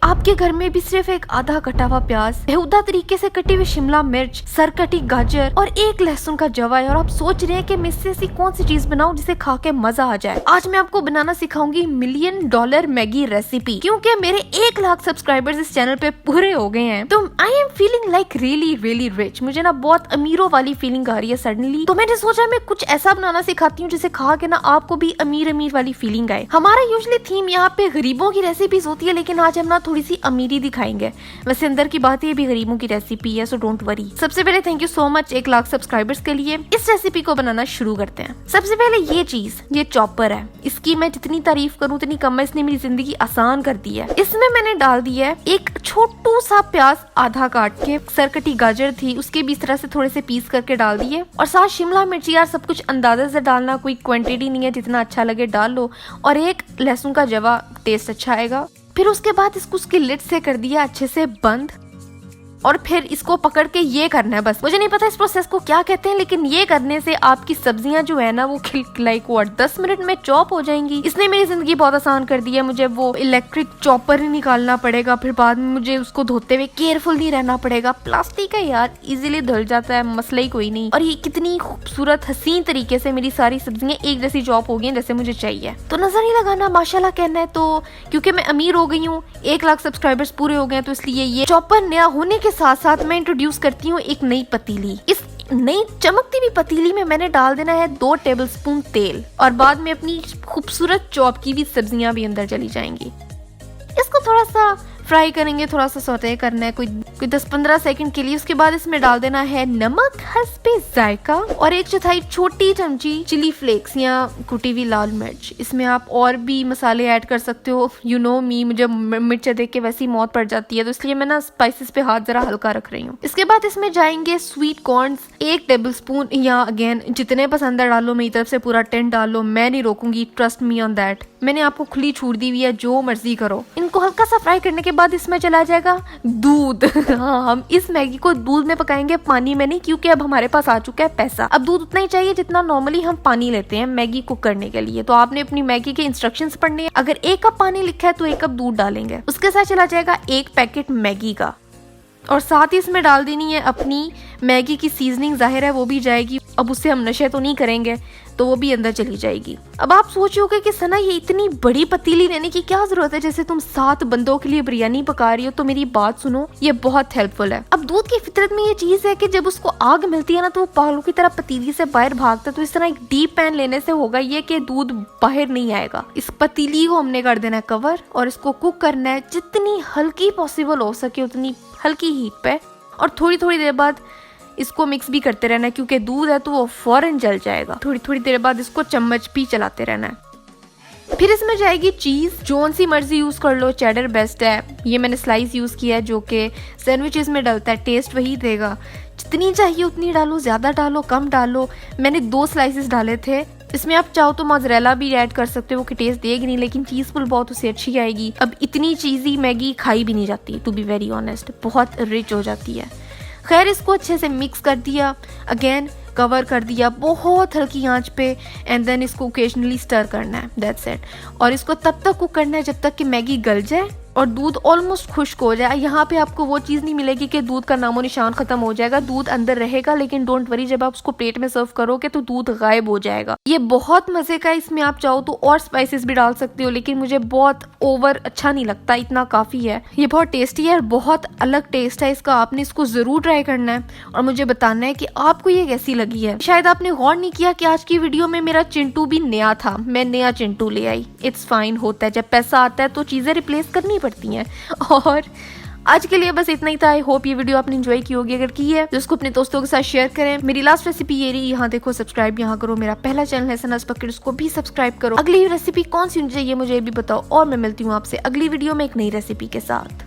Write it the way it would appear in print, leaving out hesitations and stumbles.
आपके घर में भी सिर्फ एक आधा कटा हुआ प्याज, बेहुदा तरीके से कटी हुई शिमला मिर्च, सरकटी गाजर और एक लहसुन का जवा है और आप सोच रहे हैं कि मैं इससे ऐसी कौन सी चीज बनाऊं जिसे खा के मजा आ जाए। आज मैं आपको बनाना सिखाऊंगी $1,000,000 मैगी रेसिपी। क्योंकि मेरे 1 लाख सब्सक्राइबर्स इस चैनल पे पूरे हो गए हैं तो I am feeling like really rich. मुझे ना बहुत अमीरों वाली फीलिंग आ रही है सडनली। तो मैंने सोचा मैं कुछ ऐसा बनाना सिखाती हूँ जिसे खा के ना आपको भी अमीर वाली फीलिंग आए। हमारा यूजुअली थीम यहाँ पे गरीबों की रेसिपीज होती है, लेकिन आज हम ना थोड़ी सी अमीरी दिखाएंगे। वैसे अंदर की बात ये भी गरीबों की रेसिपी है, सो डोंट वरी। सबसे पहले thank you so much 1 lakh subscribers के लिए। इस रेसिपी को बनाना शुरू करते हैं। सबसे पहले ये चीज, ये चॉपर है। इसकी मैं जितनी तारीफ करूँ उतनी कम है। इसने मेरी जिंदगी आसान कर दी है। इसमें मैंने डाल दिया है एक छोटू सा प्याज आधा काट के, सरकटी गाजर थी उसके भी इस तरह से थोड़े से पीस करके डाल दिए, और साथ शिमला मिर्ची। यार सब कुछ अंदाजे से डालना, कोई क्वांटिटी नहीं है, जितना अच्छा लगे डाल लो। और एक लहसुन का जवा, टेस्ट अच्छा आएगा। फिर उसके बाद इसको उसकी लिड से कर दिया अच्छे से बंद, और फिर इसको पकड़ के ये करना है बस। मुझे नहीं पता इस प्रोसेस को क्या कहते हैं, लेकिन ये करने से आपकी सब्जियां जो है ना वो लाइक 10 मिनट में चॉप हो जाएंगी। इसने मेरी जिंदगी बहुत आसान कर दी है। मुझे वो इलेक्ट्रिक चॉपर ही निकालना पड़ेगा, फिर बाद में मुझे उसको धोते हुए केयरफुल नहीं रहना पड़ेगा। प्लास्टिक है यार, इजीली धुल जाता है, मसला ही कोई नहीं। और ये कितनी खूबसूरत हसीन तरीके से मेरी सारी सब्जियां एक जैसी चॉप हो गई जैसे मुझे चाहिए। तो नजर नहीं लगाना, माशाल्लाह कहना है। तो क्योंकि मैं अमीर हो गई हूँ, 1 लाख सब्सक्राइबर्स पूरे हो गए, तो इसलिए ये चॉपर नया होने के साथ साथ मैं इंट्रोड्यूस करती हूँ एक नई पतीली। इस नई चमकती हुई पतीली में मैंने डाल देना है 2 टेबलस्पून तेल, और बाद में अपनी खूबसूरत चॉप की हुई सब्जियां भी अंदर चली जाएंगी। इसको थोड़ा सा फ्राई करेंगे, थोड़ा सा सौते करना है कोई 10-15 सेकंड के लिए। उसके बाद इसमें डाल देना है नमक हस्बे जायका, और 1/4 छोटी चमची चिली फ्लेक्स या कुटी हुई लाल मिर्च। इसमें आप और भी मसाले ऐड कर सकते हो। यू नो मी, मुझे मिर्च देख के वैसी मौत पड़ जाती है, तो इसलिए मैं ना स्पाइसेस पे हाथ जरा हल्का रख रही हूँ। इसके बाद इसमें जाएंगे स्वीट कॉर्न्स 1 टेबलस्पून, या अगेन जितने पसंद है डालो, मेरी तरफ से पूरा 10 डालो, मैं नहीं रोकूंगी, ट्रस्ट मी ऑन दैट। मैंने आपको खुली छूट दी हुई है, जो मर्जी करो। इनको हल्का सा फ्राई करने के बाद इसमें चला जाएगा दूध। हाँ, हम इस मैगी को दूध में पकाएंगे, पानी में नहीं, क्योंकि अब हमारे पास आ चुका है पैसा। अब दूध उतना ही चाहिए जितना नॉर्मली हम पानी लेते हैं मैगी कुक करने के लिए। तो आपने अपनी मैगी के इंस्ट्रक्शंस पढ़ने हैं। अगर 1 कप पानी लिखा है तो 1 कप दूध डालेंगे। उसके साथ चला जाएगा 1 पैकेट मैगी का, और साथ ही इसमें डाल देनी है अपनी मैगी की सीजनिंग। जाहिर है वो भी जाएगी। अब उससे हम नशे तो नहीं करेंगे, तो वो भी अंदर चली जाएगी। अब आप सोचोगे कि सना ये इतनी बड़ी पतीली लेने की क्या जरूरत है, जैसे तुम 7 बंदों के लिए बिरयानी पका रही हो। तो मेरी बात सुनो, ये बहुत हेल्पफुल है। अब दूध की फितरत में ये चीज है कि जब उसको आग मिलती है ना, तो वो पागलों की तरह पतीली से बाहर भागता है। तो इस तरह एक डीप पैन लेने से होगा ये कि दूध बाहर नहीं आएगा। इस पतीली को हमने कर देना है कवर, और इसको कुक करना है जितनी हल्की पॉसिबल हो सके उतनी हल्की हीट पे, और थोड़ी थोड़ी देर बाद इसको मिक्स भी करते रहना है, क्योंकि दूध है तो वो फौरन जल जाएगा। थोड़ी थोड़ी देर बाद इसको चम्मच भी चलाते रहना है। फिर इसमें जाएगी चीज, जोन सी मर्जी यूज कर लो, चेडर बेस्ट है। ये मैंने स्लाइस यूज किया है, जो कि सैंडविचेस में डलता है, टेस्ट वही देगा। जितनी चाहिए उतनी डालो, ज्यादा डालो कम डालो। मैंने 2 स्लाइसेस डाले थे। इसमें आप चाहो तो मोज़रेला भी ऐड कर सकते हो, कि टेस्ट देगी नहीं, लेकिन चीज फुल बहुत उससे अच्छी आएगी। अब इतनी चीजी मैगी खाई भी नहीं जाती, टू बी वेरी ऑनेस्ट, बहुत रिच हो जाती है। खैर, इसको अच्छे से मिक्स कर दिया, अगेन कवर कर दिया बहुत हल्की आंच पे, एंड देन इसको ओकेजनली स्टर करना है, दैट्स इट। और इसको तब तक कुक करना है जब तक कि मैगी गल जाए और दूध ऑलमोस्ट खुश्क हो जाए। यहाँ पे आपको वो चीज़ नहीं मिलेगी कि दूध का नामो निशान खत्म हो जाएगा। दूध अंदर रहेगा, लेकिन डोंट वरी, जब आप उसको प्लेट में सर्व करोगे तो दूध गायब हो जाएगा। ये बहुत मजे का है। इसमें आप चाहो तो और स्पाइसेस भी डाल सकते हो, लेकिन मुझे बहुत ओवर अच्छा नहीं लगता, इतना काफी है। ये बहुत टेस्टी है और बहुत अलग टेस्ट है इसका। आपने इसको जरूर ट्राई करना है और मुझे बताना है कि आपको ये कैसी लगी है। शायद आपने गौर नहीं किया कि आज की वीडियो में मेरा चिंटू भी नया था, मैं नया चिंटू ले आई। इट्स फाइन, होता है, जब पैसा आता है तो चीजें रिप्लेस करनी पड़ती हैं। और आज के लिए बस इतना ही था। आई होप ये वीडियो आपने एंजॉय की होगी। अगर की है तो उसको अपने दोस्तों के साथ शेयर करें। मेरी लास्ट रेसिपी ये रही, यहाँ देखो, सब्सक्राइब यहाँ करो। मेरा पहला चैनल है सनाज पकड़, उसको भी सब्सक्राइब करो। अगली रेसिपी कौन सी होनी चाहिए मुझे भी बताओ, और मैं मिलती हूँ आपसे अगली वीडियो में एक नई रेसिपी के साथ।